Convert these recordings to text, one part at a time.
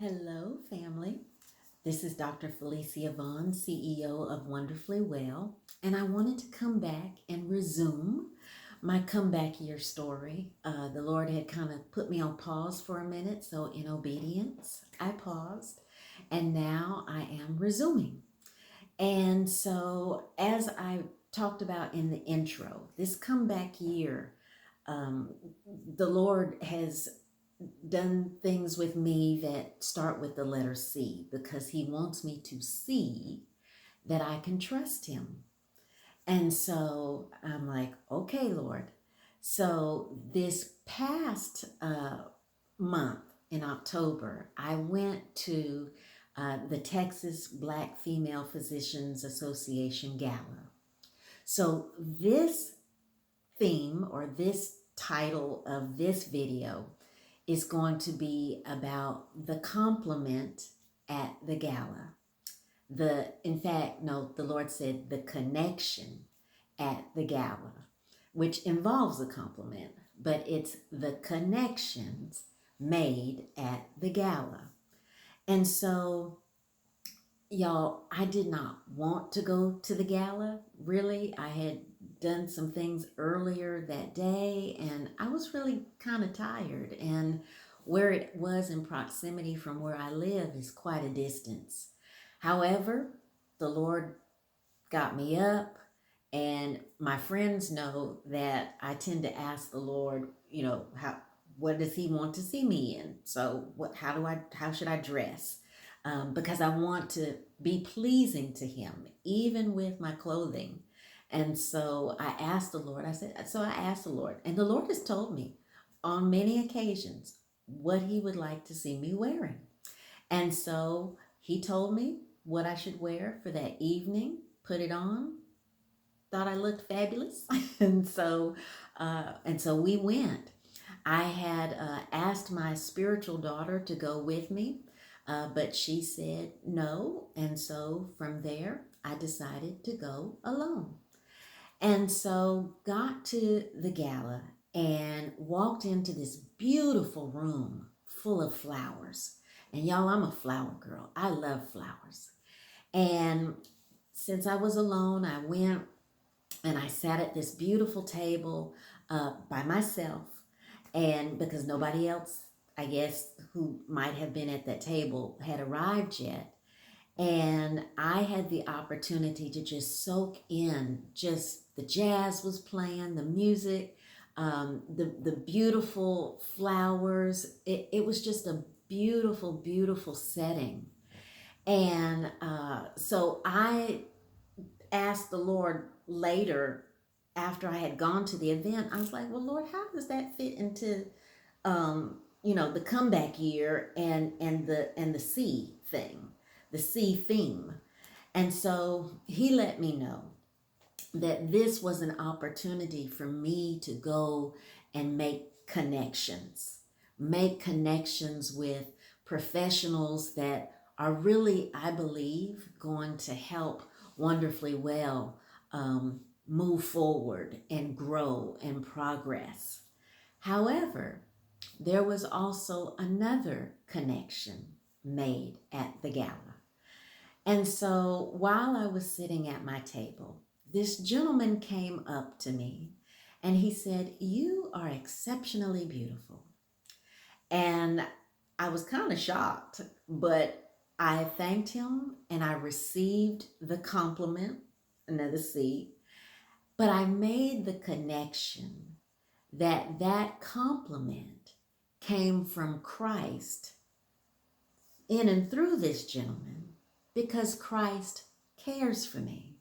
Hello, family. This is Dr. Felicia Vaughn, CEO of Wonderfully Well, and I wanted to come back and resume my comeback year story. The Lord had kind of put me on pause for a minute, so in obedience, I paused, and now I am resuming. And so, as I talked about in the intro, this comeback year, um, the Lord has done things with me that start with the letter C because he wants me to see that I can trust him. And so I'm like, okay, Lord. So this past month in October, I went to the Texas Black Female Physicians Association Gala. So this theme or this title of this video is going to be about the compliment at the gala. In fact, no, the Lord said the connection at the gala, which involves a compliment, but it's the connections made at the gala. And so, y'all, I did not want to go to the gala. Really, I had done some things earlier that day and I was really kind of tired. And where it was in proximity from where I live is quite a distance. However, the Lord got me up, and my friends know that I tend to ask the Lord, what does he want to see me in? So how should I dress? Because I want to be pleasing to him, even with my clothing. And so I asked the Lord, I asked the Lord, and the Lord has told me on many occasions what he would like to see me wearing. And so he told me what I should wear for that evening, put it on, thought I looked fabulous. And so we went. I had asked my spiritual daughter to go with me, but she said no. And so from there, I decided to go alone. And so got to the gala and walked into this beautiful room full of flowers. And y'all, I'm a flower girl. I love flowers. And since I was alone, I went and I sat at this beautiful table by myself. And because nobody else, I guess, who might have been at that table had arrived yet. And I had the opportunity to just soak in just the jazz was playing, the music, the beautiful flowers. It was just a beautiful, beautiful setting. And so I asked the Lord later, after I had gone to the event, I was like, well, Lord, how does that fit into, the comeback year and the C thing, the C theme? And so he let me know that this was an opportunity for me to go and make connections with professionals that are really, I believe, going to help Wonderfully Well move forward and grow and progress. However, there was also another connection made at the gala. And so while I was sitting at my table, this gentleman came up to me and he said, "You are exceptionally beautiful." And I was kind of shocked, but I thanked him and I received the compliment, another C, but I made the connection that that compliment came from Christ in and through this gentleman because Christ cares for me.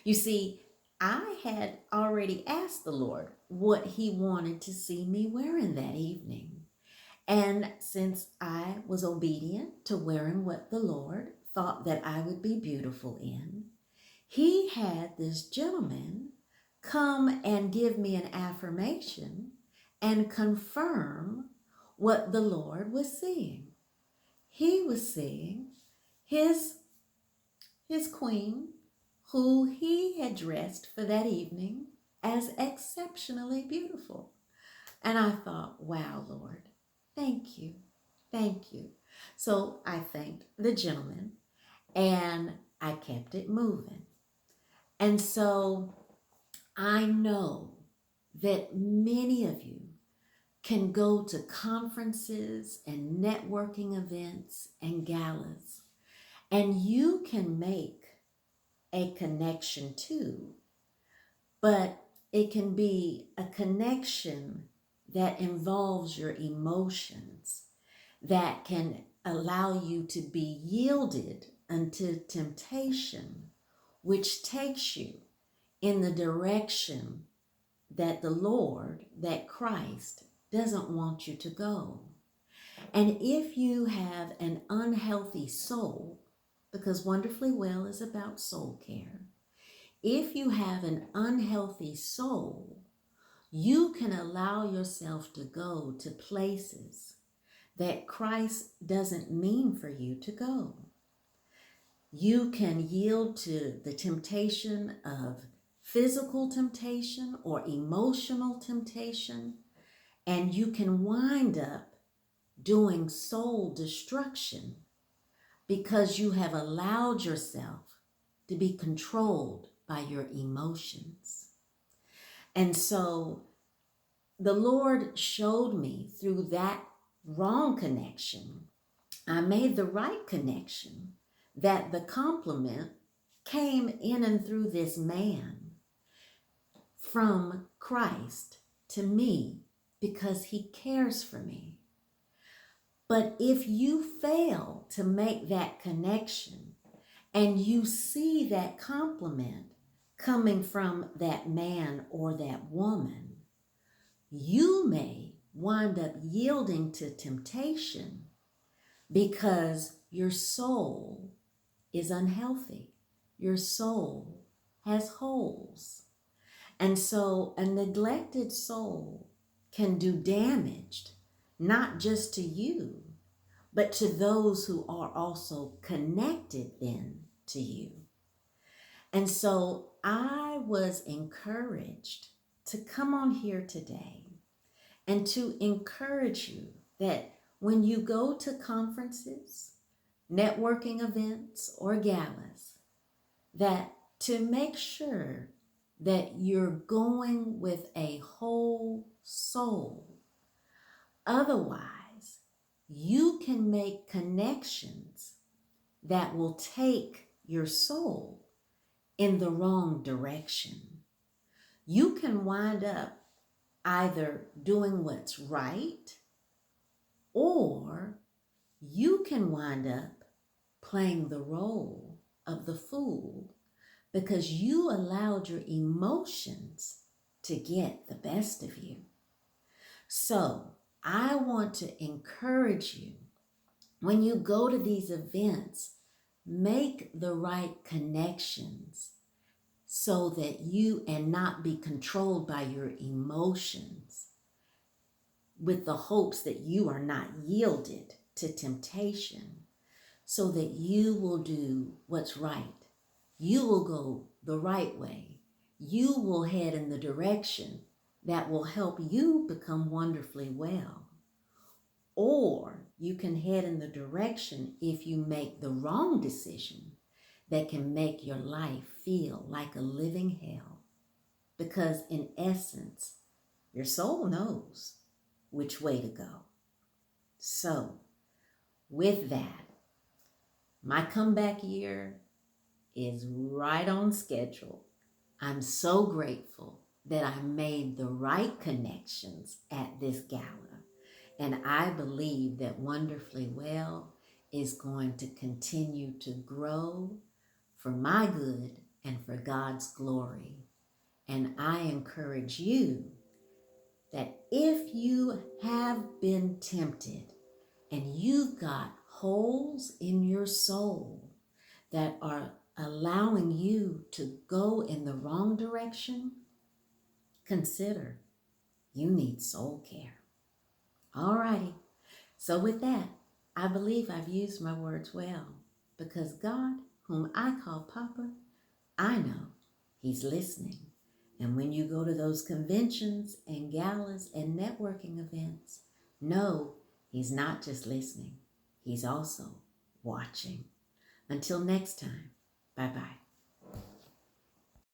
You see, I had already asked the Lord what he wanted to see me wearing that evening. And since I was obedient to wearing what the Lord thought that I would be beautiful in, he had this gentleman come and give me an affirmation and confirm what the Lord was seeing. He was seeing his queen, who he had dressed for that evening as exceptionally beautiful. And I thought, wow, Lord, thank you. Thank you. So I thanked the gentleman and I kept it moving. And so I know that many of you can go to conferences and networking events and galas, and you can make a connection too, but it can be a connection that involves your emotions, that can allow you to be yielded unto temptation, which takes you in the direction that the Lord, that Christ, doesn't want you to go. And if you have an unhealthy soul, because Wonderfully Well is about soul care, if you have an unhealthy soul, you can allow yourself to go to places that Christ doesn't mean for you to go. You can yield to the temptation of physical temptation or emotional temptation, and you can wind up doing soul destruction because you have allowed yourself to be controlled by your emotions. And so the Lord showed me through that wrong connection, I made the right connection, that the compliment came in and through this man from Christ to me because he cares for me. But if you fail to make that connection and you see that compliment coming from that man or that woman, you may wind up yielding to temptation because your soul is unhealthy. Your soul has holes. And so a neglected soul can do damage, not just to you, but to those who are also connected then to you. And so I was encouraged to come on here today and to encourage you that when you go to conferences, networking events, or galas, that to make sure that you're going with a whole soul. Otherwise, you can make connections that will take your soul in the wrong direction. You can wind up either doing what's right, or you can wind up playing the role of the fool because you allowed your emotions to get the best of you. So I want to encourage you, when you go to these events, make the right connections so that you and not be controlled by your emotions with the hopes that you are not yielded to temptation, so that you will do what's right. You will go the right way. You will head in the direction that will help you become wonderfully well. Or you can head in the direction, if you make the wrong decision, that can make your life feel like a living hell. Because in essence, your soul knows which way to go. So with that, my comeback year is right on schedule. I'm so grateful that I made the right connections at this gala. And I believe that Wonderfully Well is going to continue to grow for my good and for God's glory. And I encourage you that if you have been tempted and you've got holes in your soul that are allowing you to go in the wrong direction, consider you need soul care. All righty. So with that, I believe I've used my words well, because God, whom I call Papa, I know he's listening. And when you go to those conventions and galas and networking events, know He's not just listening, He's also watching. Until next time, bye bye.